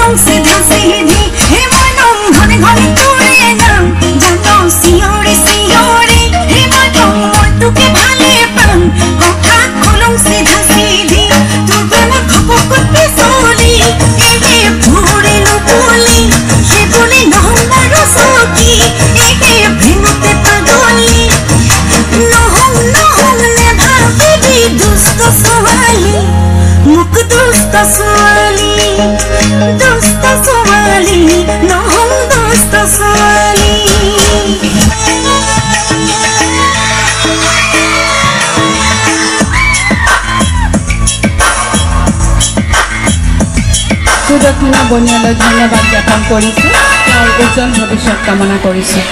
खोलूं सीधा सीधी हे मनम घने घने तोरे नाम जानो सियोरे सियोरे हे मनम मोर तुके भाले पाम कथा खोलूं सीधा सीधी तोर प्रेम खपकत पिसोली एगे भोरे लुपुली हे बोले নহंगा रसकी एगे प्रेमते पागली নহং নহং ने भाबी दुष्ट सवाली मुख दुष्ट सवाली নহং দুষ্ট ছোৱালী সুদক্ষিণা বনিয়ালৈ ধন্যবাদ জ্ঞাপন কৰিছোঁ। তেওঁৰ উজ্জ্বল ভৱিষ্যত কামনা কৰিছোঁ।